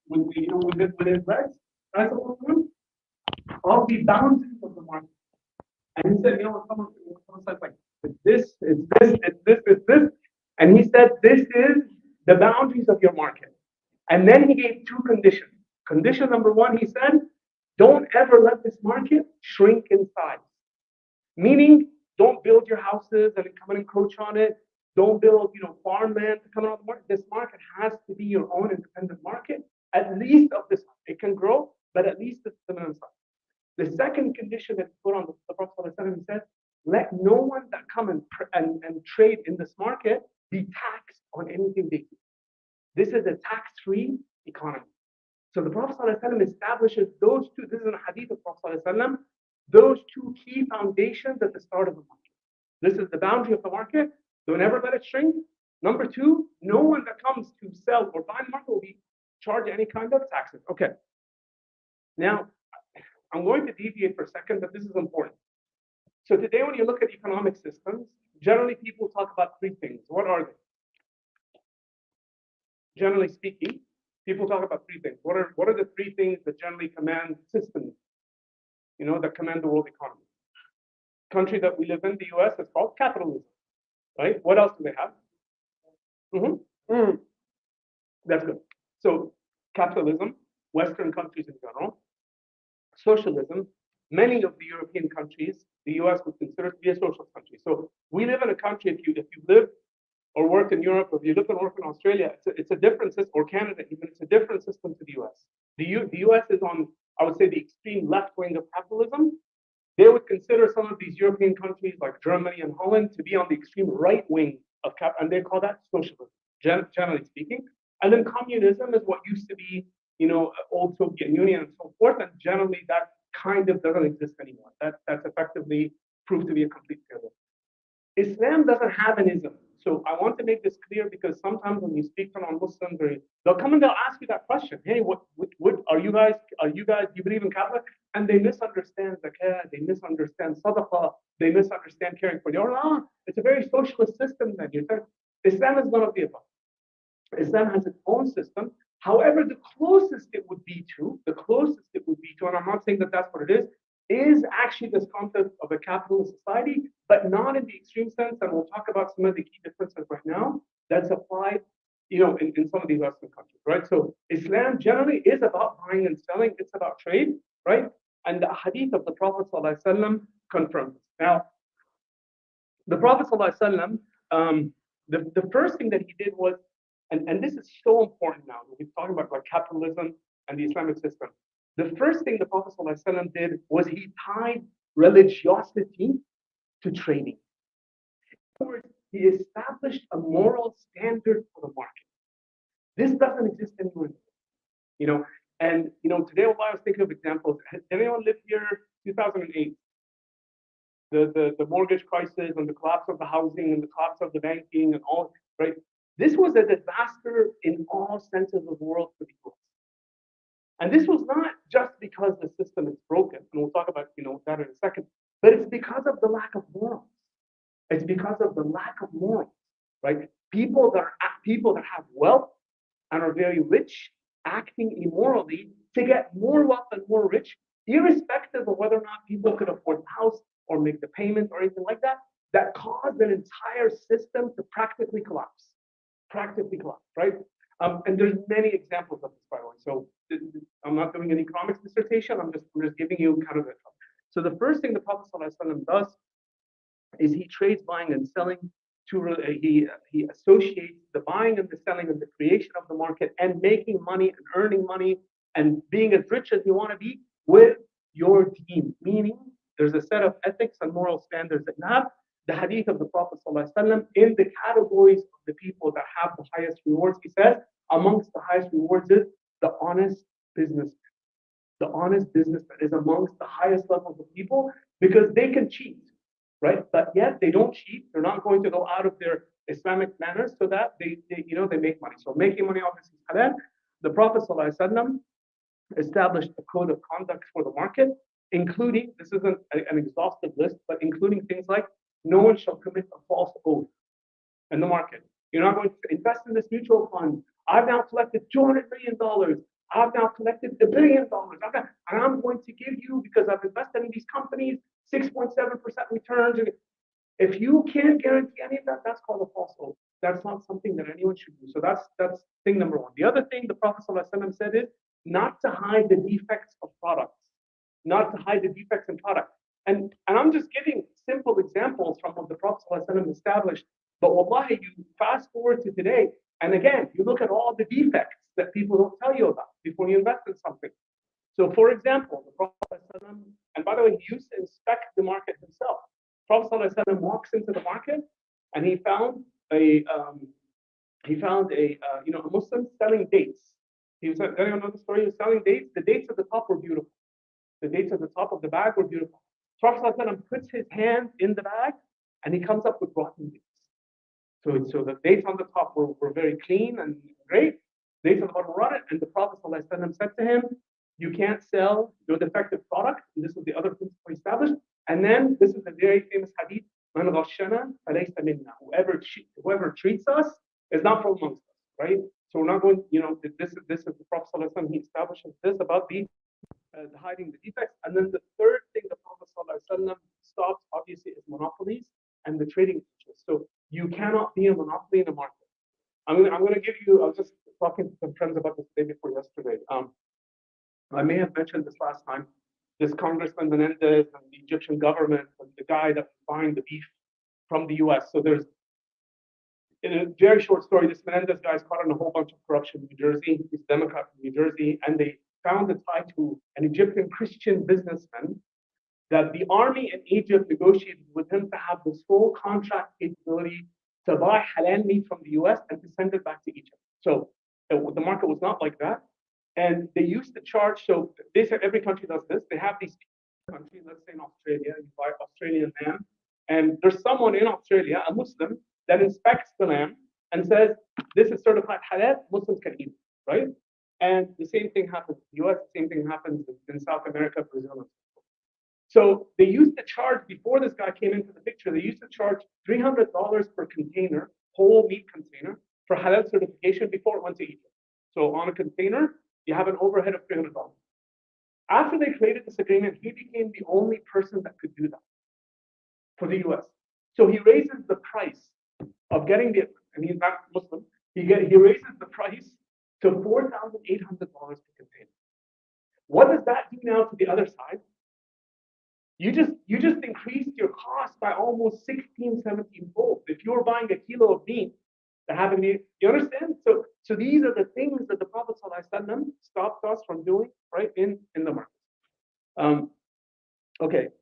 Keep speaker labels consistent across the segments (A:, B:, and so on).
A: with his legs. And I said, well, all the boundaries of the market. And he said, someone said like, it's this. And he said, this is the boundaries of your market. And then he gave two conditions. Condition number one, he said, don't ever let this market shrink in size. Meaning, don't build your houses and come and encroach on it. Don't build, farmland to come on the market. This market has to be your own independent market, at least of this. It can grow, but at least it's the minimum size. The second condition that he put on the Prophet he said, let no one that come and trade in this market be taxed on anything they do. This is a tax-free economy. So the Prophet establishes those two. This is a hadith of Prophet those two key foundations at the start of the market. This is the boundary of the market. Don't ever let it shrink. Number two, no one that comes to sell or buy in the market will be charged any kind of taxes. Okay. Now, I'm going to deviate for a second, but this is important. So today, when you look at economic systems, generally people talk about three things. What are they? Generally speaking, people talk about three things. What are the three things that generally command systems, that command the world economy? Country that we live in, the US, is called capitalism, right? What else do they have? That's good. So capitalism, Western countries in general, socialism, many of the European countries, the US would consider to be a socialist country. So we live in a country, if you live or work in Europe, or if you live and work in Australia, it's a different system, or Canada even, it's a different system to the US. The US is on, I would say, the extreme left wing of capitalism. They would consider some of these European countries like Germany and Holland to be on the extreme right wing of and they call that socialism, generally speaking. And then communism is what used to be, old Soviet Union and so forth, and generally that kind of doesn't exist anymore. That's effectively proved to be a complete failure. Islam doesn't have an ism. So I want to make this clear because sometimes when you speak to non-Muslims, they'll come and they'll ask you that question. Hey, what are you guys, do you believe in Catholic? And they misunderstand zakat, they misunderstand sadaqah, they misunderstand caring for the other. It's a very socialist system that you think. Islam is none of the above. Islam has its own system. However, the closest it would be to, and I'm not saying that that's what it is actually this concept of a capitalist society, but not in the extreme sense. And we'll talk about some of the key differences right now that's applied, in some of these Western countries, right? So Islam generally is about buying and selling. It's about trade, right? And the hadith of the Prophet ﷺ confirms this. Now, the Prophet ﷺ, the first thing that he did was, and this is so important now, we're talking about capitalism and the Islamic system. The first thing the Prophet ﷺ did was he tied religiosity to trading. In other words, he established a moral standard for the market. This doesn't exist anywhere. And today I was thinking of examples. Has anyone lived here 2008? The mortgage crisis and the collapse of the housing and the collapse of the banking and all, right? This was a disaster in all senses of the world for the US. And this was not just because the system is broken, and we'll talk about that in a second, but it's because of the lack of morals. It's because of the lack of morals, right? People that have wealth and are very rich, acting immorally to get more wealth and more rich, irrespective of whether or not people could afford the house or make the payment or anything like that, that caused an entire system to practically collapse, right? And there's many examples of this, by the way. So I'm not doing an economics dissertation. I'm just giving you kind of a. So the first thing the Prophet ﷺ does is he trades buying and selling. He associates the buying and the selling and the creation of the market and making money and earning money and being as rich as you want to be with your deen. Meaning there's a set of ethics and moral standards that you have. The hadith of the Prophet ﷺ in the categories of the people that have the highest rewards, he says, amongst the highest rewards is the honest businessman. The honest businessman is amongst the highest levels of people because they can cheat, right? But yet they don't cheat. They're not going to go out of their Islamic manners so that they make money. So making money obviously is halal. The Prophet ﷺ established a code of conduct for the market, including, this isn't an exhaustive list, but including things like no one shall commit a false oath in the market. You're not going to invest in this mutual fund. I've now collected $200 million. I've now collected $1 billion. And I'm going to give you, because I've invested in these companies, 6.7% returns. If you can't guarantee any of that, that's called a false oath. That's not something that anyone should do. So that's thing number one. The other thing the Prophet ﷺ said is not to hide the defects of products, not to hide the defects in product. And I'm just giving simple examples from what the Prophet ﷺ established. But wallahi, you fast forward to today, and again, you look at all the defects that people don't tell you about before you invest in something. So, for example, the Prophet ﷺ, and by the way, he used to inspect the market himself. Prophet ﷺ walks into the market, and he found a a Muslim selling dates. He was anyone know the story? He was selling dates. The dates at the top were beautiful. The dates at the top of the bag were beautiful. Prophet ﷺ puts his hand in the bag, and he comes up with rotten dates. So the dates on the top were very clean and great. Dates on the bottom were rotten, and the Prophet ﷺ said to him, "You can't sell your defective product." And this was the other principle established. And then this is a very famous hadith: "Man ghashana falaysa minna." Whoever treats us is not from amongst us, right? So we're not going. This is the Prophet ﷺ. He establishes this about the hiding the defects. And then the third thing the Prophet ﷺ stops, obviously, is monopolies and the trading interests. So you cannot be a monopoly in a market. I'm going to give you. I was just talking to some friends about this day before yesterday. I may have mentioned this last time. This Congressman Menendez and the Egyptian government and the guy that was buying the beef from the U.S. So there's, in a very short story, this Menendez guy is caught in a whole bunch of corruption in New Jersey. He's a Democrat from New Jersey, and they found a tie to an Egyptian Christian businessman that the army in Egypt negotiated with him to have this full contract capability to buy halal meat from the U.S. and to send it back to Egypt. So the market was not like that. And they used to charge, so they said every country does this. They have these countries, let's say in Australia, you buy Australian lamb, and there's someone in Australia, a Muslim, that inspects the lamb and says, this is certified halal, Muslims can eat it, right? And the same thing happens in the US, the same thing happens in South America, Brazil. So they used to charge, before this guy came into the picture, they used to charge $300 per container, whole meat container, for halal certification before it went to Egypt. So on a container, you have an overhead of $300. After they created this agreement, he became the only person that could do that for the US. So he raises the price of getting the, and he's not Muslim, he raises the price to $4,800 per container. What does that do now to the other side? You just increased your cost by almost 16, 17 fold. If you were buying a kilo of meat, you understand? So these are the things that the Prophet ﷺ stopped us from doing, right, in the market.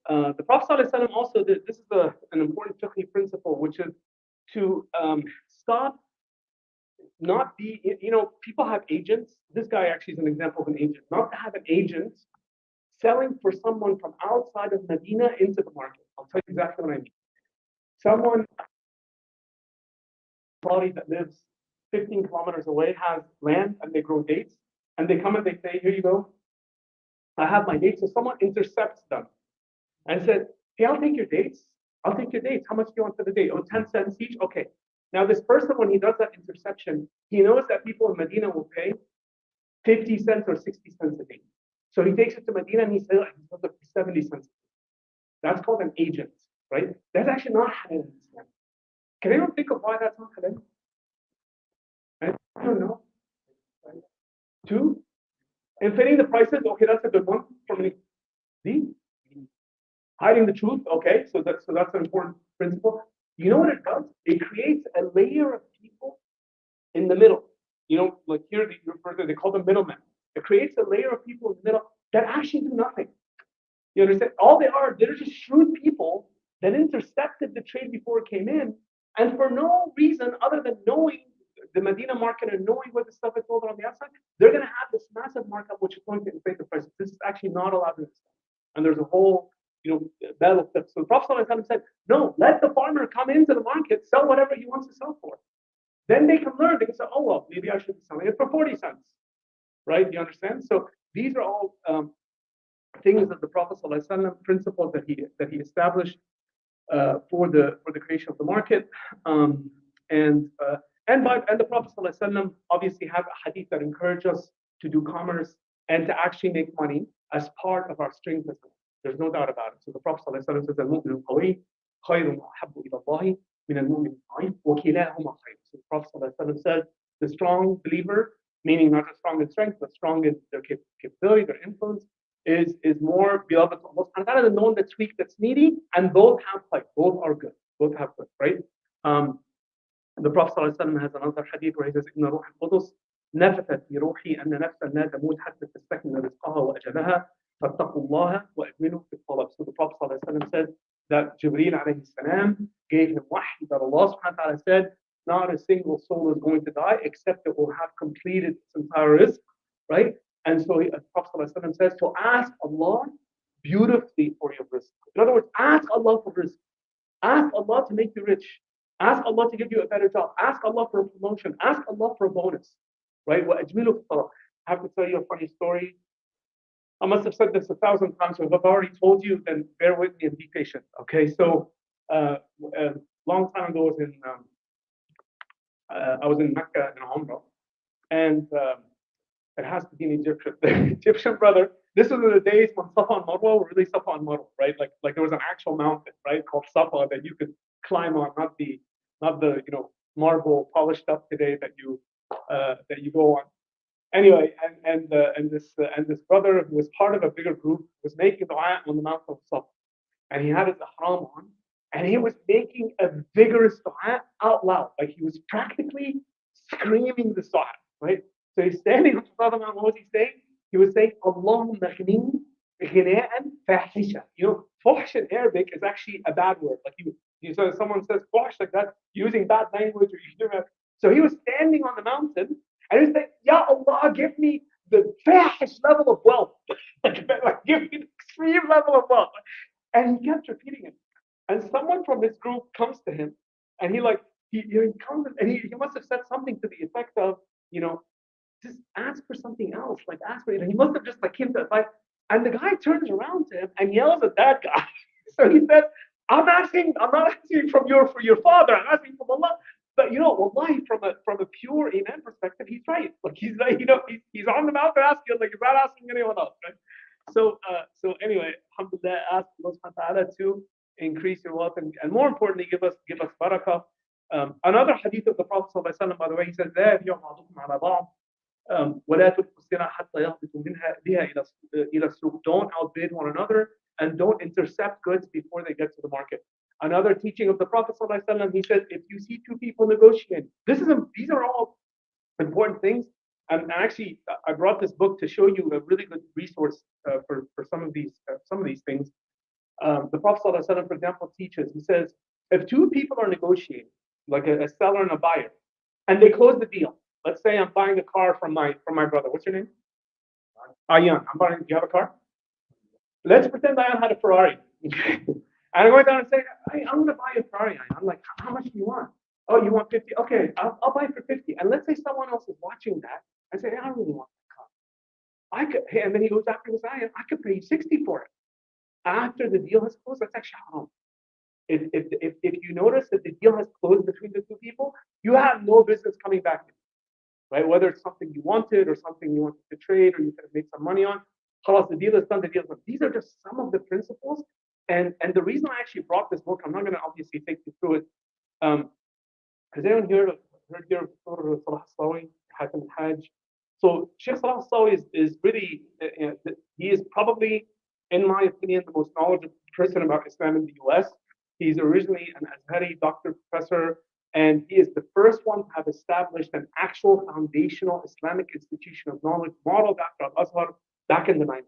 A: The Prophet ﷺ also did, this is an important fiqh principle, which is to stop, not be, people have agents. This guy actually is an example of an agent. Not to have an agent selling for someone from outside of Medina into the market. I'll tell you exactly what I mean. Someone that lives 15 kilometers away has land and they grow dates, and they come and they say, here you go, I have my dates. So someone intercepts them and said, hey, I'll take your dates. How much do you want for the date? Oh, 10 cents each? Okay. Now this person, when he does that interception, he knows that people in Medina will pay 50 cents or 60 cents a day. So he takes it to Medina and he says, I can sell it for 70 cents. That's called an agent, right? That's actually not halal in Islam. Can anyone think of why that's not halal? I don't know. Right? Two, inflating the prices. Okay, that's a good one. Hiding the truth. Okay, so that's an important principle. You know what it does? It creates a layer of people in the middle. Like here they call them middlemen. It creates a layer of people in the middle that actually do nothing. You understand? They're just shrewd people that intercepted the trade before it came in, and for no reason other than knowing the Medina market and knowing what the stuff is sold on the outside, they're going to have this massive markup which is going to inflate the prices. This is actually not allowed in Islam. And there's a whole, battle of steps. So the Prophet ﷺ said, no, let the farmer come into the market, sell whatever he wants to sell for. Then they can learn. They can say, oh, well, maybe I should be selling it for 40 cents. Right? You understand? So these are all things that the Prophet ﷺ, principles that he established for the creation of the market. And the Prophet ﷺ obviously have a hadith that encourage us to do commerce, and to actually make money as part of our string business. There's no doubt about it. So the Prophet ﷺ says, "Al-mu'min al-qawi khayrun wa ahabbu ila Allah min al-mu'min al-da'if wa kilahuma khayr." So the Prophet ﷺ says, the strong believer, meaning not just strong in strength, but strong in their capability, their influence, is more beloved to Allah subhanahu wa ta'ala than the one that's weak, that's needy, and both have fight. Both are good. Both have good, right? The Prophet ﷺ has another hadith where he says, إن روح القدس نفثت في روحي أن نفسا لا تموت حتى تستكمل رزقها وأجلها فاتقوا الله وأجملوا في الطلب. So the Prophet ﷺ said that Jibreel alayhi salam gave him wahy that Allah subhanahu wa ta'ala said, not a single soul is going to die except it will have completed its entire risk, right? And so the Prophet ﷺ says to ask Allah beautifully for your risk. In other words, ask Allah for risk. Ask Allah to make you rich. Ask Allah to give you a better job. Ask Allah for a promotion. Ask Allah for a bonus, right? I have to tell you a funny story. I must have said this 1,000 times. So if I've already told you, then bear with me and be patient. Okay, so a long time ago, I was in Mecca in Umrah, and it has to be an Egyptian, Egyptian brother. This was in the days when Safa and Marwa were really Safa and Marwa, right? Like there was an actual mountain, right, called Safa that you could climb on, not the marble polished up today that you go on. Anyway, and this brother who was part of a bigger group was making dua on the mountain of Safa, and he had his ihram on, and he was making a vigorous dua out loud, like he was practically screaming the dua, right? So he's standing on the other mountain. What was he saying? He was saying, Allahumma ghnini ghina'an fahisha. Fuhsh in Arabic is actually a bad word. Like so someone says fuhsh like that, using bad language, or so he was standing on the mountain and he was saying, Ya Allah, give me the fahish level of wealth. like give me the extreme level of wealth. And he kept repeating it. And someone from his group comes to him, and he comes and he must have said something to the effect of, just ask for something else. Like ask for it. And he must have just came to advice. And the guy turns around to him and yells at that guy. So he says, I'm not asking from your father, I'm asking from Allah. But wallahi, from a pure iman perspective, he's right. Like he's he's on the mountain asking, like he's not asking anyone else, right? So anyway, alhamdulillah, ask Allah subhanahu wa ta'ala to increase your wealth and more importantly, give us barakah. Another hadith of the Prophet ﷺ, by the way, he says, لا يبيع بعضكم على بعض ولا تلقوا السلع حتى يهبطوا بها إلى السوق. Don't outbid one another and don't intercept goods before they get to the market. Another teaching of the Prophet ﷺ, he said, if you see two people negotiating, these are all important things. And actually, I brought this book to show you a really good resource for some of these things. The Prophet ﷺ, for example, teaches. He says, if two people are negotiating, like a seller and a buyer, and they close the deal. Let's say I'm buying a car from my brother. What's your name? Ayan. Do you have a car? Let's pretend Ayan had a Ferrari. And I go down and say, hey, I'm going to buy a Ferrari. I'm like, how much do you want? Oh, you want 50? Okay, I'll buy it for 50. And let's say someone else is watching that and say, hey, I don't really want that car. And then he goes after his Ayan, I could pay you 60 for it. After the deal has closed, that's actually haram. If you notice that the deal has closed between the two people, you have no business coming back in, right? Whether it's something you wanted or something you wanted to trade or you could have made some money on. Khalas, the deal is done, the deal is done. These are just some of the principles. And the reason I actually brought this book, I'm not going to obviously take you through it. Has anyone heard of Salah al-Sawi, Hatem al-Hajj? So Sheikh Salah al-Sawi is really, he is probably, in my opinion, the most knowledgeable person about Islam in the US. He's originally an Azhari doctor, professor, and he is the first one to have established an actual foundational Islamic institution of knowledge modeled after Al-Azhar back in the 90s.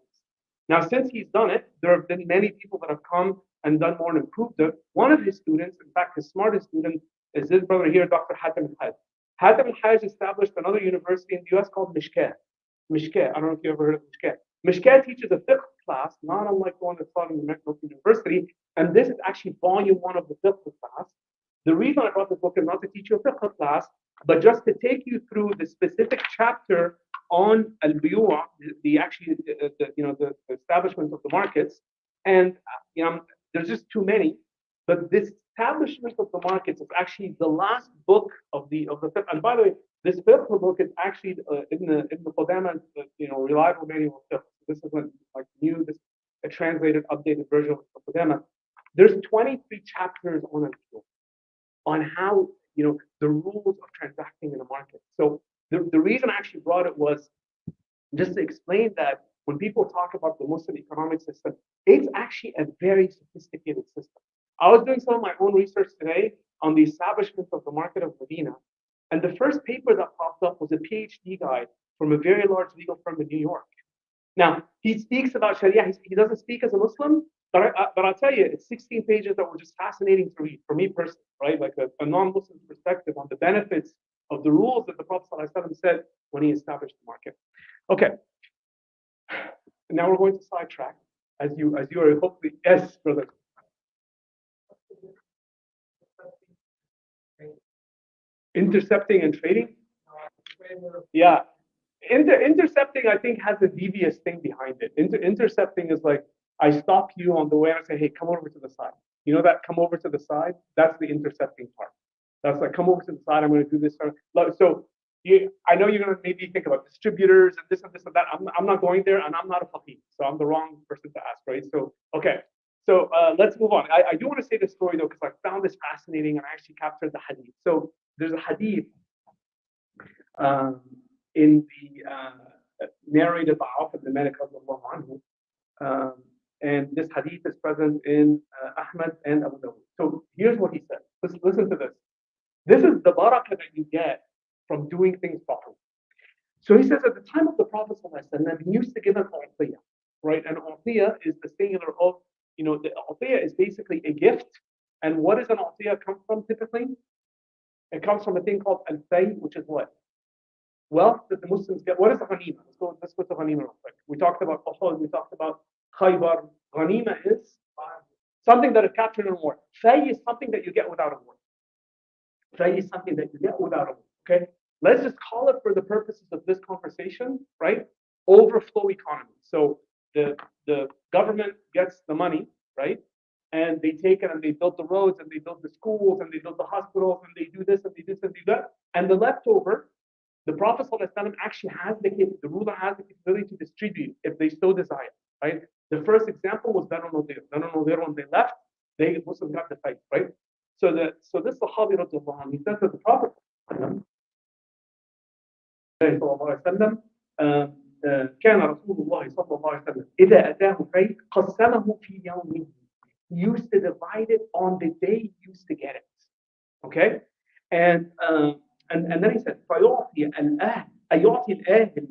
A: Now, since he's done it, there have been many people that have come and done more and improved it. One of his students, in fact, his smartest student, is this brother here, Dr. Hatem al-Hajj. Hatem al-Hajj established another university in the US called Mishkah. I don't know if you ever heard of Mishkah. Mishkah teaches a fiqh class, not unlike the one that's taught in the Mecca University. And this is actually volume 1 of the fiqh class. The reason I brought this book is not to teach you a fiqh class, but just to take you through the specific chapter on al-buyu', the establishment of the markets. And there's just too many. But this establishment of the markets is actually the last book of the fiqh. And by the way, This fiqh book is actually in the Qudama, reliable manual of fiqh. This is like new, this a translated, updated version of the Qudama. There's 23 chapters on how the rules of transacting in a market. So the reason I actually brought it was just to explain that when people talk about the Muslim economic system, it's actually a very sophisticated system. I was doing some of my own research today on the establishment of the market of Medina, and the first paper that popped up was a PhD guy from a very large legal firm in New York. Now, he speaks about Sharia. He doesn't speak as a Muslim, but I'll tell you, it's 16 pages that were just fascinating to read for me personally, right? Like a non-Muslim perspective on the benefits of the rules that the Prophet ﷺ said when he established the market. Okay, now we're going to sidetrack, as you are hopefully, yes, brother. Intercepting and trading? Yeah. Intercepting, I think, has a devious thing behind it. Intercepting is like, I stop you on the way and I say, hey, come over to the side. You know that come over to the side? That's the intercepting part. That's like, come over to the side, I'm going to do this. So I know you're going to maybe think about distributors and this and this and that. I'm not going there, and I'm not a faqih, so I'm the wrong person to ask, right? So, okay. So let's move on. I do want to say this story, though, because I found this fascinating and I actually captured the hadith. So there's a hadith in the narrated by Auf ibn Malik anhu, and this hadith is present in Ahmad and Abu Dawud. So here's what he said. Listen to this. This is the barakah that you get from doing things properly. So he says at the time of the Prophet ﷺ, he used to give an a'tiyah, right? And a'tiyah is the singular of, the a'tiyah is basically a gift. And what does an a'tiyah come from typically? It comes from a thing called al-fay, which is what? Wealth that the Muslims get. What is a ghanima? Let's go to ghanima real quick. We talked about Uhud, we talked about Khaybar. Ghanima is something that is captured in war. Fay is something that you get without a war. Fay is something that you get without a war. Okay? Let's just call it, for the purposes of this conversation, right? Overflow economy. So the government gets the money, right? And they take it and they build the roads and they build the schools and they build the hospitals and they do this and they do this and do that. And the leftover, the Prophet ﷺ actually has the ruler has the capability to distribute if they so desire, right? The first example was Banu Nadir. Banu Nadir, when they left, they Muslims got the fight, right? So this Sahabi radiallahu anhu, he said to the Prophet كان رسول الله صلى الله عليه وسلم إذا أتاه فيء قسمه في يومه. He used to divide it on the day he used to get it. Okay? And then he said فيعطي الأهل يعطي الأهل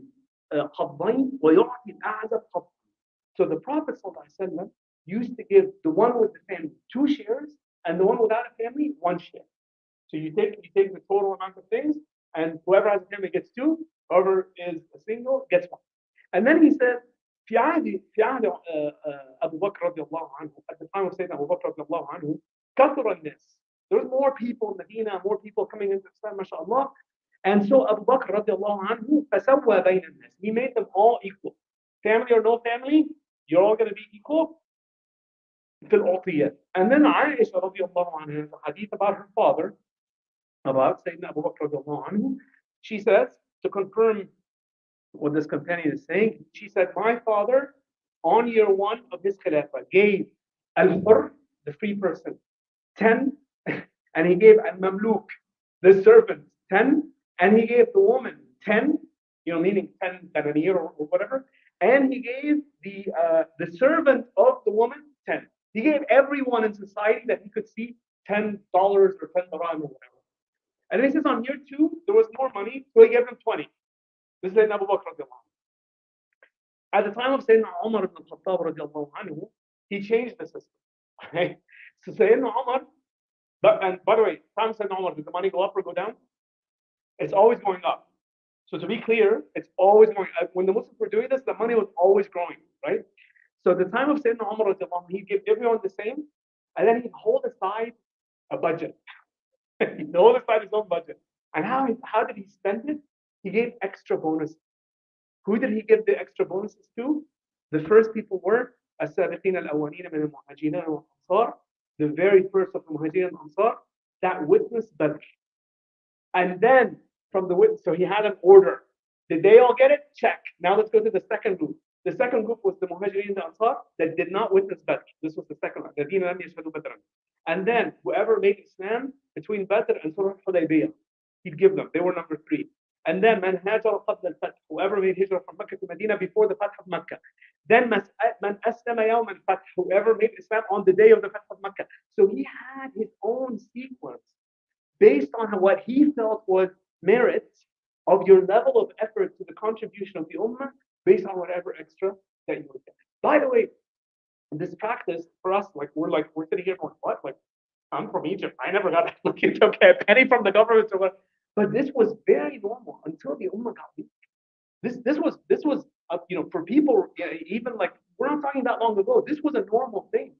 A: قبضين ويعطي الأعزب قبضين. So the Prophet ﷺ used to give the one with the family 2 shares and the one without a family 1 share. So you take the total amount of things, and whoever has a family gets 2, whoever is a single gets 1. And then he said, في عهد أبو بكر رضي الله عنه, at the time of Sayyidina Abu Bakr رضي الله عنه, كثر الناس. There's more people in Medina, more people coming into Islam, mashallah. And so Abu Bakr رضي الله عنه فسوى بين الناس. He made them all equal. Family or no family, you're all going to be equal في العطية. And then Aisha رضي الله عنها, the hadith about her father, about Sayyidina Abu Bakr رضي الله عنه, she says, to confirm what this companion is saying, she said, my father, on year 1 of his khilafah, gave al-hur, the free person, 10, and he gave al-mamluk, the servant, 10, and he gave the woman 10, meaning 10 tananir or whatever, and he gave the servant of the woman 10. He gave everyone in society that he could see $10 or 10 dirham or whatever. And then he says on year 2, there was more money, so he gave them 20. This is Sayyidina Abu Bakr radiallahu anhu. At the time of Sayyidina Umar ibn al-Khattab radiallahu anhu, he changed the system. Okay? So Sayyidina Umar, and by the way, time Sayyidina Umar, did the money go up or go down? It's always going up. So to be clear, it's always going up. When the Muslims were doing this, the money was always growing, right? So at the time of Sayyidina Umar radiallahu anhu, he gave everyone the same, and then he'd hold aside a budget. He'd hold aside his own budget. And how did he spend it? He gave extra bonuses. Who did he give the extra bonuses to? The first people were السابقين الأولين من المهاجرين والأنصار, the very first of the Muhajirin and Ansar that witnessed Badr. And then from the witness. So he had an order. Did they all get it? Check. Now let's go to the second group. The second group was the Muhajirin, the Ansar, that did not witness Badr. This was the second one. الَّذِينَ لَمْ يَشْهَدُوا بَدْرًا. And then whoever made Islam between Badr and Sulh al-Hudaybiyah, he'd give them. They were number 3. And then man hajar qabla al-fath, whoever made hijrah from Mecca to Medina before the Fath of Mecca. Then man aslama yawm al-fath, whoever made Islam on the day of the Fath of Mecca. So he had his own sequence based on what he felt was merit of your level of effort to the contribution of the ummah, based on whatever extra that you would get. By the way, this practice for us, we're sitting here going, what? Like, I'm from Egypt. I never got a penny from the government or what. But this was very normal until the ummah got weak. This was for people, even like, we're not talking that long ago. This was a normal thing.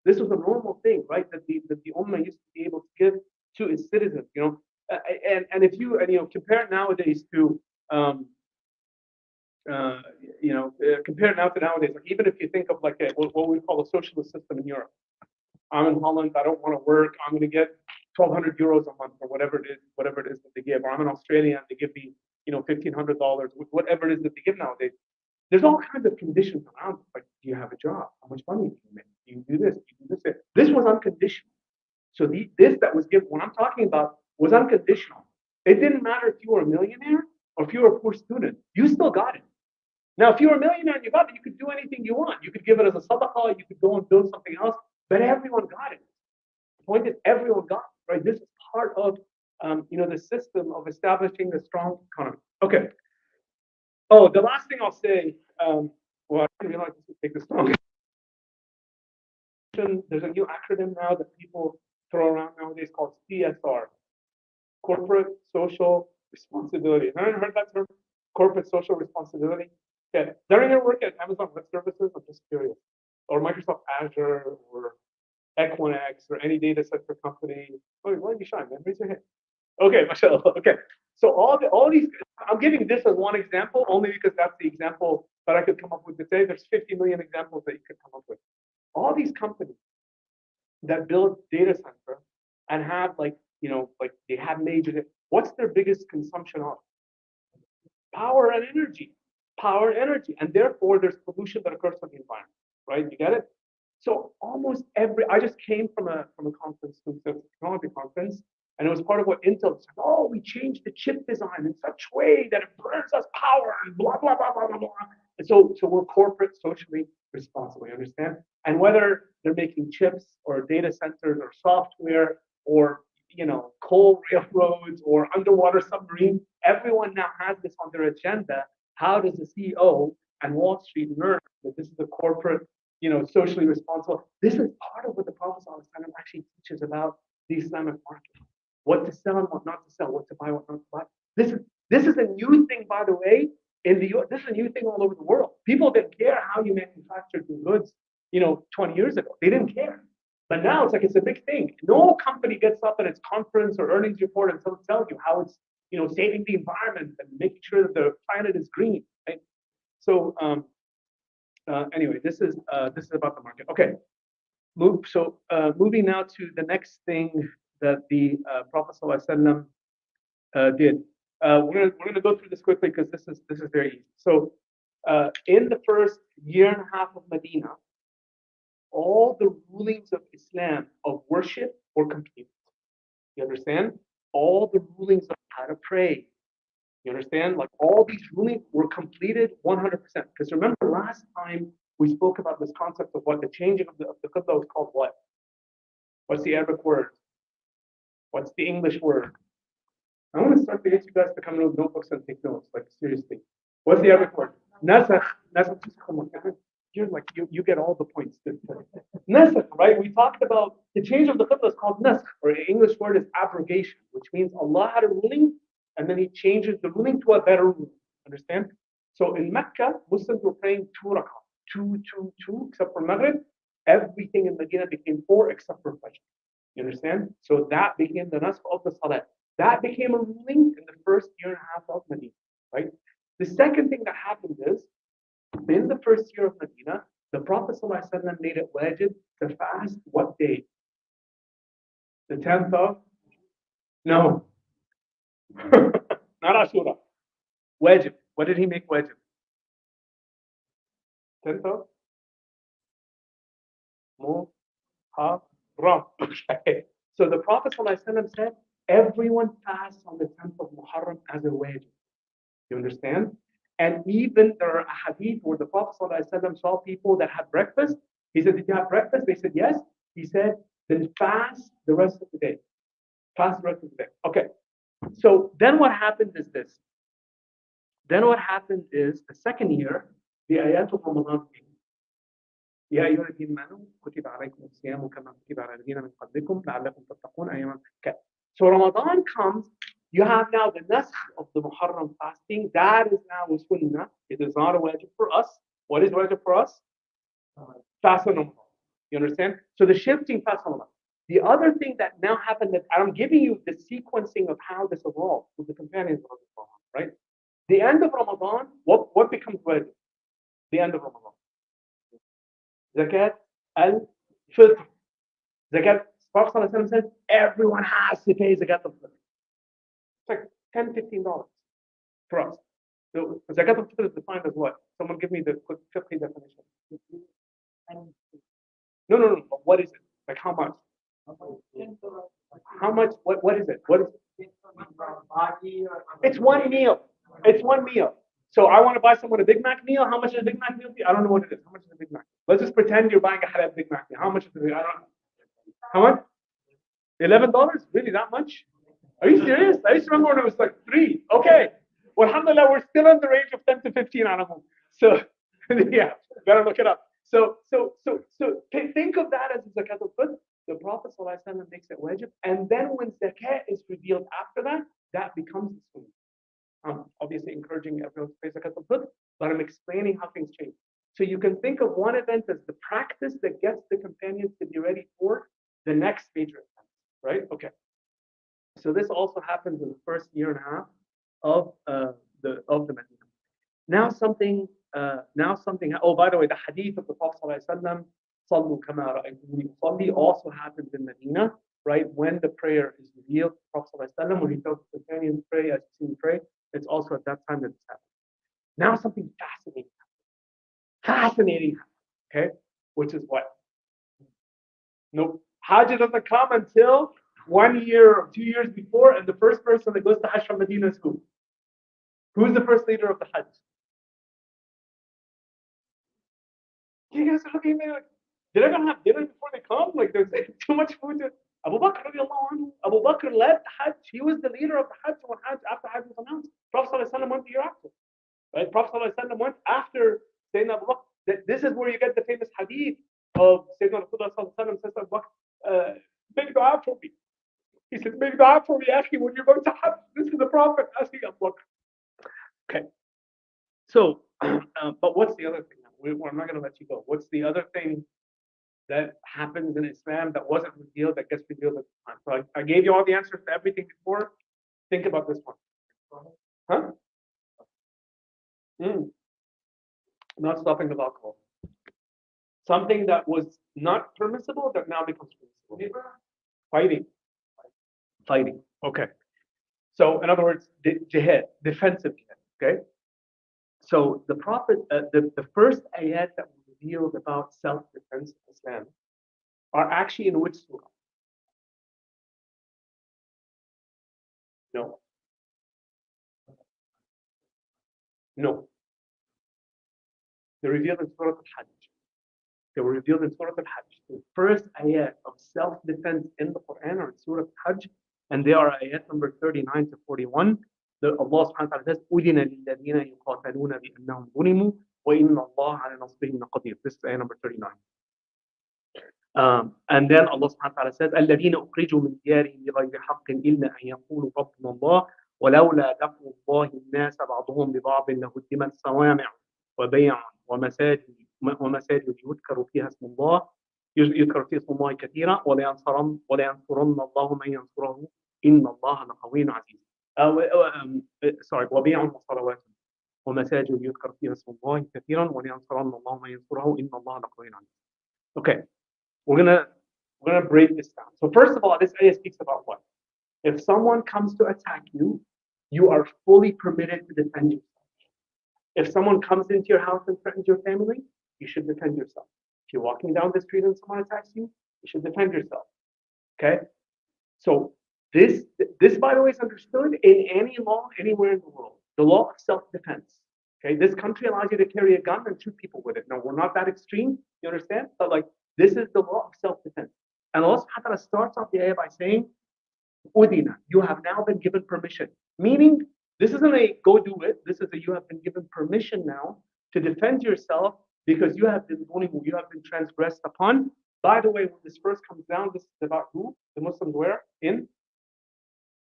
A: This was a normal thing, right? That the ummah used to be able to give to its citizens, and if you compare it nowadays to compare it now to nowadays, like even if you think of like what we call a socialist system in Europe. I'm in Holland, I don't want to work, I'm going to get 1,200 euros a month or whatever it is that they give. Or I'm in Australia and they give me $1,500, whatever it is that they give nowadays. There's all kinds of conditions around. Like, do you have a job? How much money do you make? Do you do this? Do you do this? This was unconditional. So this that was given, what I'm talking about, was unconditional. It didn't matter if you were a millionaire or if you were a poor student. You still got it. Now, if you were a millionaire and you got it, you could do anything you want. You could give it as a sadaqah. You could go and build something else. But everyone got it. The point is, everyone got it, right? This is part of, the system of establishing a strong economy. Okay. Oh, the last thing I'll say, I didn't realize this would take this long. There's a new acronym now that people throw around nowadays called CSR, Corporate Social Responsibility. Have you heard that term? Corporate Social Responsibility? Okay. During your work at Amazon Web Services, I'm just curious, or Microsoft Azure, or Equinix, or any data center company. Oh, why are you shy, man? Raise your hand. Okay, mashallah. Okay. So all these, I'm giving this as one example only because that's the example that I could come up with today. There's 50 million examples that you could come up with. All these companies that build data center and have they have major, what's their biggest consumption of? Power and energy. Power and energy. And therefore there's pollution that occurs from the environment, right? You get it? So almost I just came from a conference, a technology conference, and it was part of what Intel said. Oh, we changed the chip design in such a way that it burns us power and blah, blah, blah, blah, blah, blah. And so we're corporate, socially responsible, you understand? And whether they're making chips or data centers or software or, coal railroads or underwater submarines, everyone now has this on their agenda. How does the CEO and Wall Street learn that this is a corporate, socially responsible? This is part of what the Prophet ﷺ actually teaches about the Islamic market. What to sell and what not to sell, what to buy, what not to buy. This is a new thing, by the way, in the US. This is a new thing all over the world. People didn't care how you manufactured your goods, 20 years ago. They didn't care. But now it's a big thing. No company gets up at its conference or earnings report and tells you how it's, saving the environment and making sure that the planet is green, right? So anyway, this is about the market. Okay. Moving now to the next thing that the Prophet ﷺ did. We're gonna go through this quickly because this is very easy. So in the first year and a half of Medina, all the rulings of Islam of worship were complete. You understand? All the rulings of how to pray. You understand? Like all these rulings were completed 100%. Because remember last time we spoke about this concept of what the changing of the qibla was called what? What's the Arabic word? What's the English word? I want to start to get you guys to come in with notebooks and take notes, like seriously. What's the Arabic word? Nasakh. You're like you get all the points. Nasakh, right? We talked about the change of the qibla is called nasakh, or the English word is abrogation, which means Allah had a ruling and then He changes the ruling to a better ruling. Understand? So in Mecca, Muslims were praying 2 rak'ah, 2, 2, 2, except for Maghrib. Everything in Medina became 4 except for Fajr. You understand? So that became the nasakh of the salat. That became a ruling in the first year and a half of Medina, right? The second thing that happened is, in the first year of Medina, the Prophet ﷺ made it wajib to fast what day? The 10th of? No. not Ashura. Wajib. What did he make wajib? 10th of Muharram. Okay. So the Prophet ﷺ said, everyone fasts on the 10th of Muharram as a wajib. You understand? And even there are hadith where the Prophet ﷺ saw people that had breakfast. He said, did you have breakfast? They said, yes. He said, then fast the rest of the day. Fast the rest of the day. Okay. So then what happened is this. Then what happened is the second year, the ayat of Ramadan came. يا أيها الذين آمنوا كتب عليكم الصيام كما كتب على الذين من قبلكم لعلكم تتقون أياما. Okay. So Ramadan comes, you have now the naskh of the Muharram fasting. That is now a sunnah. It is not a wajib for us. What is wajib for us? Fast on Ramadan. You understand? So the shifting fast on Ramadan. The other thing that now happened, that I'm giving you the sequencing of how this evolved with the companions of Ramadan, right? The end of Ramadan, what becomes wajib? The end of Ramadan. Zakat al-Fitr. Zakat, Prophet ﷺ said, everyone has to pay Zakat al-Fitr. It's like $10, $15 for us. So Zakat al-Fitr is defined as what? Someone give me the quick 50 definition. No. What is it? Like how much? How much? What is it? What is it? It's one meal. It's one meal. So I want to buy someone a Big Mac meal. How much is a Big Mac meal? I don't know what it is. How much is a Big Mac? Let's just pretend you're buying a halal Big Mac meal. How much is it? I don't know. How much? $11? Really, that much? Are you serious? I used to remember when it was like $3. Okay. Well, alhamdulillah, we're still in the range of 10 to 15 animals. So, yeah, better look it up. So think of that as zakat al-fitr. The Prophet ﷺ makes it wajib. And then when zakat is revealed after that, that becomes the sunnah. I'm obviously encouraging everyone to pay zakat al-fitr, but I'm explaining how things change. So you can think of one event as the practice that gets the companions to be ready for the next major event, right? Okay. So this also happens in the first year and a half of the Medina. Now something. Oh, by the way, the hadith of the Prophet ﷺ, "Sallu kama ra'aytumuni usalli," also happens in Medina, right? When the prayer is revealed, the Prophet ﷺ, when he tells the companions pray as you see me pray, it's also at that time that this happens. Now something fascinating, okay? Which is what? Nope. Hajj doesn't come until 1 year or 2 years before, and the first person that goes to Hajj from Medina is who? Who's the first leader of the Hajj? You guys are looking at me like, they're going to have dinner before they come? Like, there's too much food. Abu Bakr, Abu Bakr led the Hajj. He was the leader of the Hajj when Hajj, after Hajj was announced. Prophet ﷺ went the year after. Right? Prophet ﷺ went after Sayyidina Abu Bakr. This is where you get the famous hadith of Sayyidina Rasulullah ﷺ says to Abu Bakr, make dua for me. He said, make dua for me, Akhi, when you're going to Hajj. This is the Prophet asking Abu Bakr. Okay. So, but what's the other thing? We're not going to let you go. What's the other thing that happens in Islam that wasn't revealed that gets revealed at the time? So I gave you all the answers to everything before. Think about this one. Huh? Not stopping with alcohol. Something that was not permissible that now becomes permissible. Fighting. Okay. So in other words, jihad, defensive jihad. Okay. So the Prophet, the first ayat that were revealed about self-defense in Islam are actually in which surah? No. They're revealed in Surah Al-Hajj. They were revealed in Surah Al-Hajj. The first ayat of self-defense in the Quran are in Surah Al-Hajj, and they are ayat number 39 to 41. Allah subhanahu wa ta'ala says, أُذِنَ لِلَّذِينَ يُقَاتَلُونَ بِأَنَّهُمْ ظُلِمُوا وَإِنَّ اللَّهَ عَلَى نَصْرِهِمْ لَقَدِيرٌ. This is ayat number 39. And then Allah subhanahu wa ta'ala says, الَّذِينَ أُخْرِجُوا مِنْ دِيَارِهِمْ بِغَيْرِ حَقٍّ إِلَّا أَنْ يَقُولُوا رَبُّنَا اللَّهُ وَلَوْلَا دَفْعُ اللَّهِ النَّاسَ بَعْضُهُم بِبَعْضٍ لَهُدِّمَتْ صَوَامِعُ وبيع ومساجد يذكر فيها اسم الله كثيرا ولينصرن الله من ينصره إن الله لقوي عزيز. وبيع وصلوات ومساجد يذكر فيها اسم الله كثيرا ولينصرن الله من ينصره إن الله لقوي عزيز. Okay, we're gonna break this down. So first of all, this ayah speaks about what? If someone comes to attack you, you are fully permitted to defend yourself. If someone comes into your house and threatens your family, you should defend yourself. If you're walking down the street and someone attacks you, you should defend yourself. Okay? So this by the way is understood in any law anywhere in the world. The law of self-defense. Okay, this country allows you to carry a gun and shoot people with it. Now we're not that extreme, you understand? But like this is the law of self-defense. And Allah subhanahu wa ta'ala starts off the ayah by saying, Udina, you have now been given permission. Meaning, this isn't a go do it. This is a you have been given permission now to defend yourself because you have been you have been transgressed upon. By the way, when this verse comes down, this is about who? The Muslims were in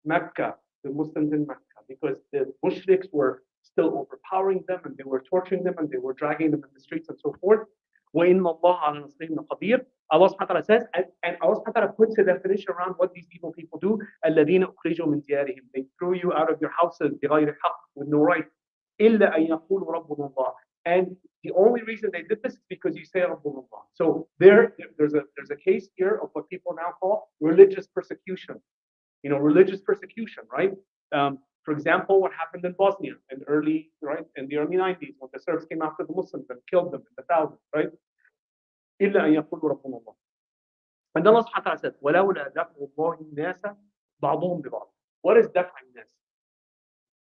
A: Mecca, the Muslims in Mecca, because the mushriks were still overpowering them and they were torturing them and they were dragging them in the streets and so forth. وَإِنَّ اللَّهَ عَلَى نَصْرِهِمْ لَقَدِيرٌ. Allah subhanahu wa ta'ala says, and Allah subhanahu wa ta'ala puts a definition around what these evil people do. الَّذِينَ أُخْرِجُوا مِنْ دِيَارِهِمْ. They threw you out of your houses بِغَيْرِ حَقٍّ, with no right. إِلَّا أَن يَقُولُوا رَبُّنَا اللَّهُ. And the only reason they did this is because you say رَبُّنَا اللَّهُ. So there's a case here of what people now call religious persecution. You know, religious persecution, right? For example, what happened in Bosnia in the early 90s when the Serbs came after the Muslims and killed them in the thousands, right? إلا أن يقولوا ربنا الله. And Allah subhanahu wa ta'ala said, وَلَوْلَا دَفْعُ اللَّهِ النَّاسَ بَعْضُهُم بِبَعْضٍ. What is دفع الناس?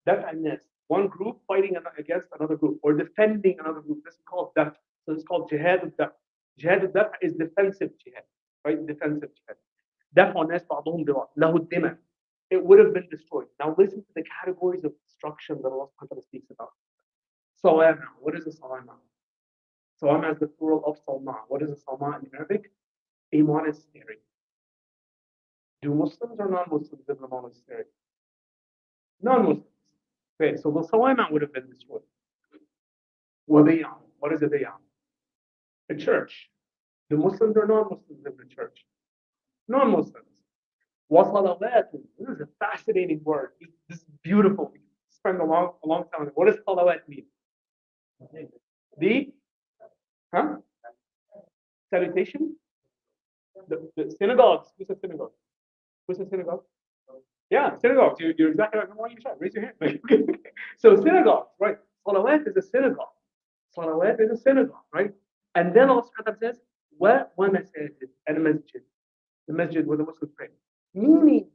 A: دفع الناس. One group fighting against another group or defending another group. This is called daf. So it's called Jihad al-daf. Jihad al-daf is defensive jihad, right? Defensive jihad. دفع الناس بعضهم ببعض. له الدماء. It would have been destroyed. Now listen to the categories of destruction that Allah subhanahu wa ta'ala speaks about. Salama. What is a salama? Salama is the plural of salma. What is a salma in Arabic? A monastery. Do Muslims or non-Muslims live in a monastery? Non-Muslims. Okay, so the salama would have been destroyed. What is a bay'ah? A church. Do Muslims or non-Muslims live in a church? Non-Muslims. وَصَلَوَاتٌ. This is a fascinating word. This is beautiful. We spend a long time on it. What does salawat mean? The salutation? The synagogues. Who said synagogue? Who said synagogue? Yeah, synagogues. You're exactly right. Why don't you shout? Raise your hand. So synagogues, right? Salawat is a synagogue. Salawat is a synagogue, right? And then Allah subhanahu wa ta'ala says, وَمَسَاجِد, and a masjid. The masjid where the Muslims pray. Meaning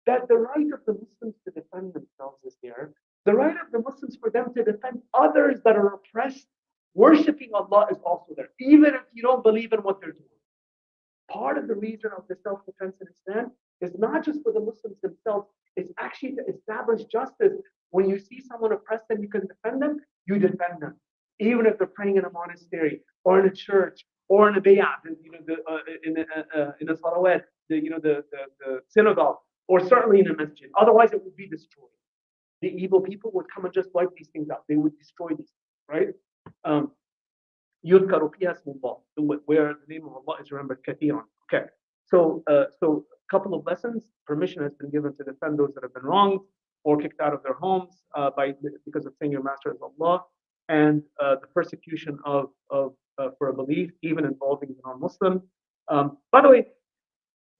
A: that the right of the Muslims to defend themselves is there. The right of the Muslims for them to defend others that are oppressed, worshipping Allah is also there, even if you don't believe in what they're doing. Part of the reason of the self-defense in Islam is not just for the Muslims themselves, it's actually to establish justice. When you see someone oppressed and you can defend them, you defend them. Even if they're praying in a monastery or in a church or in a bay'ah, in a salawat, the synagogue, or certainly in a masjid. Otherwise, it would be destroyed. The evil people would come and just wipe these things out. They would destroy these things, right? يذكر فيها اسم الله, where the name of Allah is remembered كثيرا. Okay, so a couple of lessons. Permission has been given to defend those that have been wronged or kicked out of their homes because of saying your master is Allah, and the persecution for a belief, even involving the non-Muslim. By the way,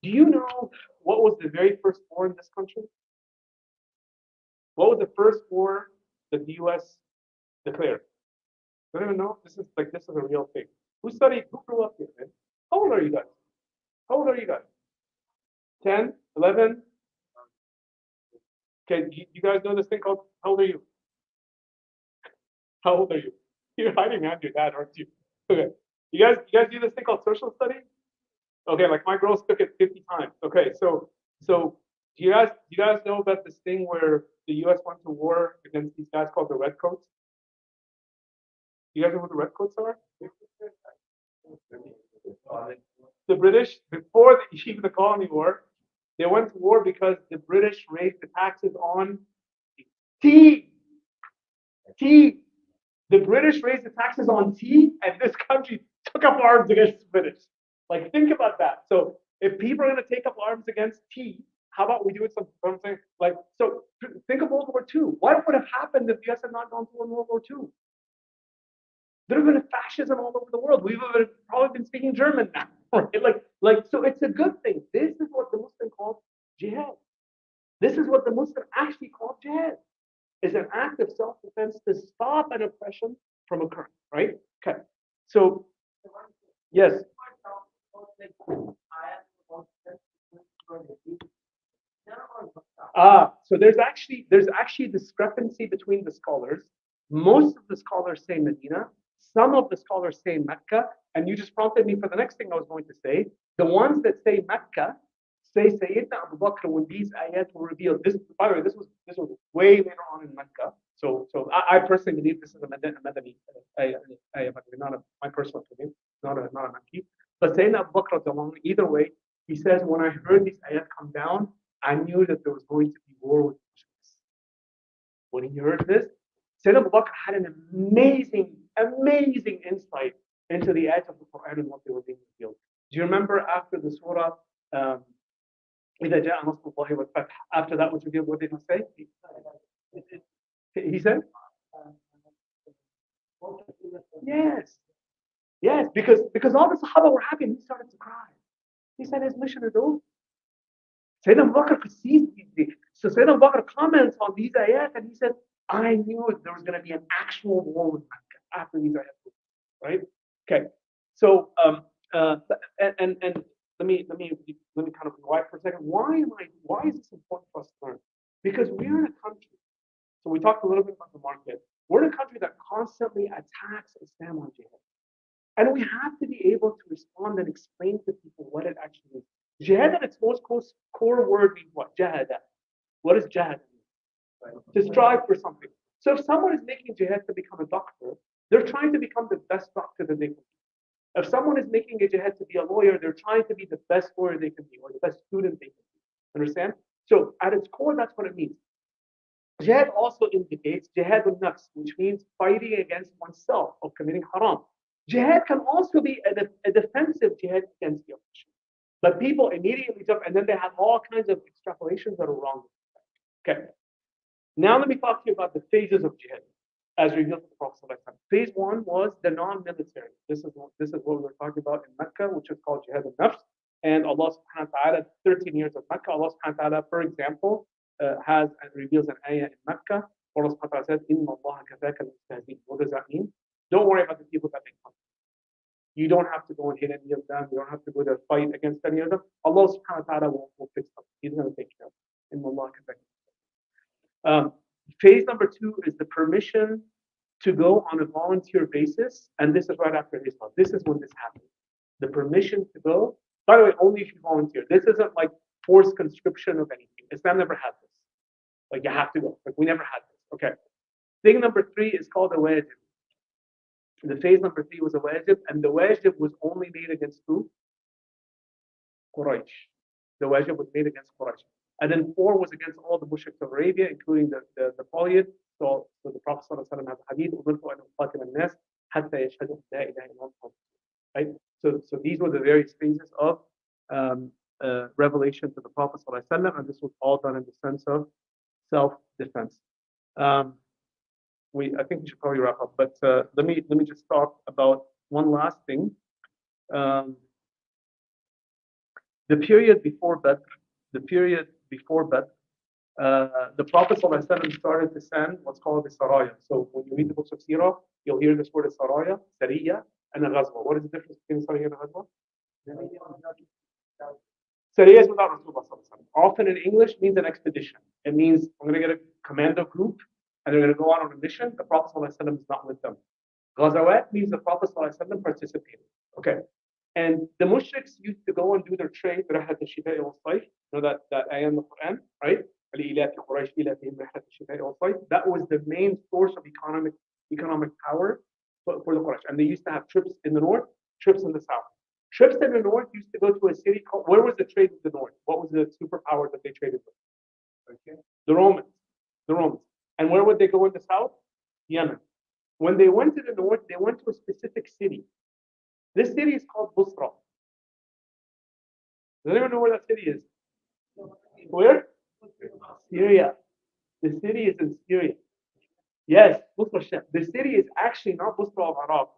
A: do you know what was the very first war in this country? What was the first war that the U.S. declared? I don't even know. This is a real thing. Who grew up here, man? How old are you guys? 10, 11? Okay, you guys know this thing called, how old are you? How old are you? You're hiding behind your dad, aren't you? Okay. You guys do this thing called social studies? Okay, like my girls took it 50 times. Okay, so do you guys know about this thing where the US went to war against these guys called the Redcoats? You guys know who the Redcoats are? The British, before even the colony war, they went to war because the British raised the taxes on tea. Tea. The British raised the taxes on tea, and this country took up arms against the British. Like, think about that. So if people are going to take up arms against tea, how about we do it something like, so think of World War II. What would have happened if the US had not gone to World War II? There would have been fascism all over the world. We would have probably been speaking German now. Right? So it's a good thing. This is what the Muslim calls jihad. This is what the Muslim actually called jihad, is an act of self-defense to stop an oppression from occurring, right? Okay. So, yes. So there's actually discrepancy between the scholars. Most of the scholars say Medina. Some of the scholars say Mecca. And you just prompted me for the next thing I was going to say. The ones that say Mecca say Sayyidina Abu Bakr when these ayat were revealed. This, by the way, this was way later on in Mecca. So I personally believe this is a Madani ayat, not my personal opinion, not a Makki. But Sayyidina Abu Bakr, either way, he says, when I heard these ayat come down, I knew that there was going to be war with Muslims. When he heard this, Sayyidina Abu Bakr had an amazing insight into the ayat of the Quran and what they were being revealed. Do you remember after the surah, إِذَا جَاءَ نَصْرُ اللَّهِ وَالْفَتْحُ, after that was revealed, what did he say? He said, yes, because all the Sahaba were happy and he started to cry. He said his mission is over. Sayyidina Abu Bakr sees these. So Sayyidina Abu Bakr comments on these ayat and he said, I knew there was going to be an actual war with Mecca after these ayat, right? Okay. So and let me kind of rewind for a second. Why is this important for us to learn? Because we're in a country. So we talked a little bit about the market. We're in a country that constantly attacks Islam on jihad. And we have to be able to respond and explain to people what it actually means. Jihad at its most core word means what? Jahada. What does jihad mean? To strive for something. So if someone is making jihad to become a doctor, they're trying to become the best doctor that they can be. If someone is making a jihad to be a lawyer, they're trying to be the best lawyer they can be or the best student they can be. Understand? So at its core, that's what it means. Jihad also indicates jihad al-nafs, which means fighting against oneself of committing haram. Jihad can also be a defensive jihad against the oppression. But people immediately jump, and then they have all kinds of extrapolations that are wrong. Okay. Now let me talk to you about the phases of jihad as revealed to the Prophet. Phase one was the non-military. This is what we were talking about in Mecca, which is called jihad al-nafs. And Allah subhanahu wa ta'ala, 13 years of Mecca, Allah subhanahu wa ta'ala, for example, has and reveals an ayah in Mecca. Allah subhanahu wa ta'ala says, Inna Allah kafaka al-mustahzin. What does that mean? Don't worry about the people that make fun. You don't have to go and hit any of them. You don't have to go to fight against any of them. Allah subhanahu wa ta'ala will fix them. He's going to take care of them. Inna Allah kafaka. Phase number two is the permission to go on a volunteer basis. And this is right after Islam. This is when this happens. The permission to go. By the way, only if you volunteer. This isn't like forced conscription of anything. Islam never had this. Like you have to go. Like we never had this. Okay. Thing number three is called a wajib. The phase number three was a wajib, and the wajib was only made against who? Quraysh. The wajib was made against Quraysh. And then four was against all the mushriks of Arabia, including the polytheists. So the Prophet ﷺ has a hadith, right? So these were the various phases of revelation to the Prophet ﷺ, and this was all done in the sense of self-defense. I think we should probably wrap up, but let me just talk about one last thing. The period before Badr, the Prophet ﷺ started to send what's called the Saraya. So when you read the books of Sirah, you'll hear this word Saraya, Sariya, and a Ghazwa. What is the difference between Sariya and a Ghazwa? Sariya is without Rasulullah ﷺ. Often in English means an expedition. It means I'm going to get a commando group and they're going to go on a mission. The Prophet ﷺ is not with them. Ghazawat means the Prophet ﷺ participated. Okay. And the mushriks used to go and do their trade, you know that ayah in the Quran, right? That was the main source of economic power for the Quraysh. And they used to have trips in the north, trips in the south. Trips in the north used to go to a city called, where was the trade with the north? What was the superpower that they traded with? Okay. The Romans. And where would they go in the south? Yemen. When they went to the north, they went to a specific city. This city is called Busra. Does anyone know where that city is? Where? Syria. The city is in Syria. Yes, Busra. The city is actually not Busra of Arab.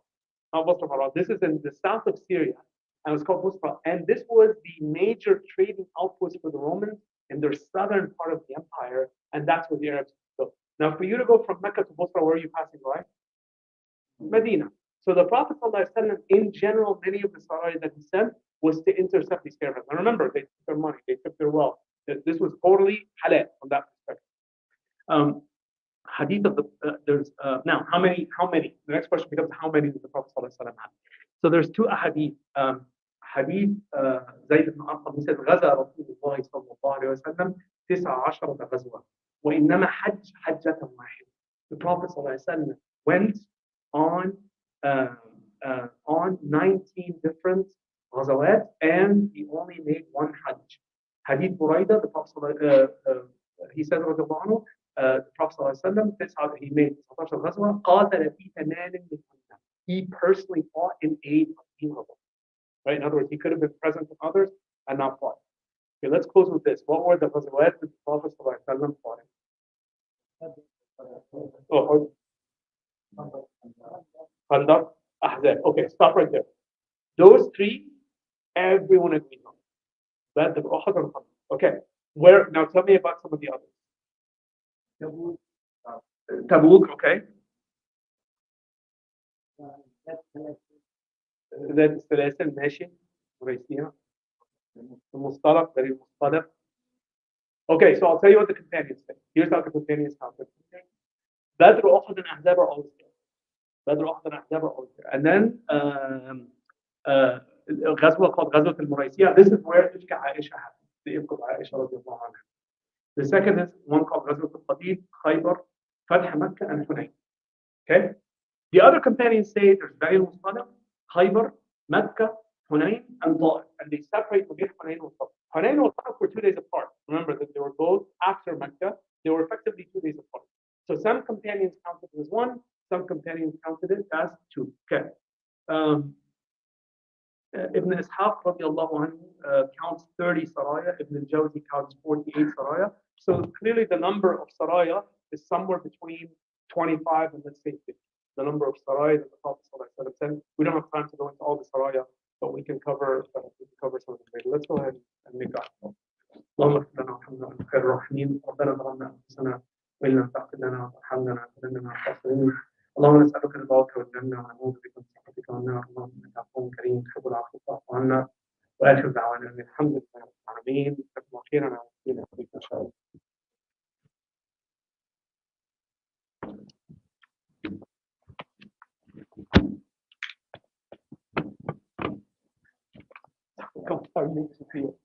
A: Not Busra of Arab. This is in the south of Syria. And it's called Busra. And this was the major trading outpost for the Romans in their southern part of the empire, and that's where the Arabs go. Now, for you to go from Mecca to Basra, where are you passing by? Medina. So the Prophet ﷺ, in general, many of the saraya that he sent was to intercept these caravans. And remember, they took their money, they took their wealth. This was totally halal from that perspective. Hadith of the there's now how many? The next question becomes how many did the Prophet ﷺ have? So there's two ahadith. Hadith Zayd ibn Arqam, he said غزا رسول الله صلى الله عليه وسلم 19 غزوة وإنما حج حجة واحدة. The Prophet ﷺ went on 19 different ghazawat and he only made one hajj. Hadith Buraidah, the Prophet he said رضي الله عنه, the Prophet ﷺ, he made 19 غزوة قاتل في 8 منهن. He personally fought in 8 of these ghazawat. Right? In other words, he could have been present with others and not fought. Okay, let's close with this. What were the ghazawat that the Prophet ﷺ fought in? Oh, Khandaq, Ahzab. Okay, stop right there. Those three, everyone agrees on. Badr, Uhud, and Khandaq. Okay, where now? Tell me about some of the others. Tabuk, okay. ذات السلاسل ماشي ورئيسيها المصطلح very المصطلح. Okay, so I'll tell you what the companions say. Here's how the companions counted. Badr, Uhud, and Ahzab are always there. Badr, Uhud, and Ahzab are always there. And then غزوة called غزوة المريسية. This is where Ishka Aisha happened. The ICOB Aisha radiallahu anha. The second is one called غزوة القديد, Khaybar, Fath Makkah, and Hunayn. Okay? The other companions say there's Bani al-Mustalaq, Khaybar, Mecca, Hunayn, and Ta'if. And they separate between Hunayn and Ta'if. Hunayn and Ta'if were 2 days apart. Remember that they were both after Mecca. They were effectively 2 days apart. So some companions counted it as one, some companions counted it as two. Okay. Ibn Ishaq radiallahu anhu counts 30 saraya. Ibn al-Jawzi counts 48 saraya. So clearly the number of saraya is somewhere between 25 and let's say 50. The number of saraya that the Prophet sent. We don't have time to go into all the saraya, but we can cover some of them later. Let's go ahead and make that. اللهم اغفر لنا وارحمنا وانت خير الراحمين. ربنا ظلمنا انفسنا وان لم تغفر لنا وترحمنا لنكونن من الخاسرين. اللهم نسالك رضاك والجنه ونعوذ بك من سخطك والنار. اللهم انك عفو كريم تحب العفو فاعف عنا. واخر دعوانا ان الحمد لله رب العالمين. جزاكم خيرا وفينا فيك ان شاء الله. Come, 5 minutes to see you.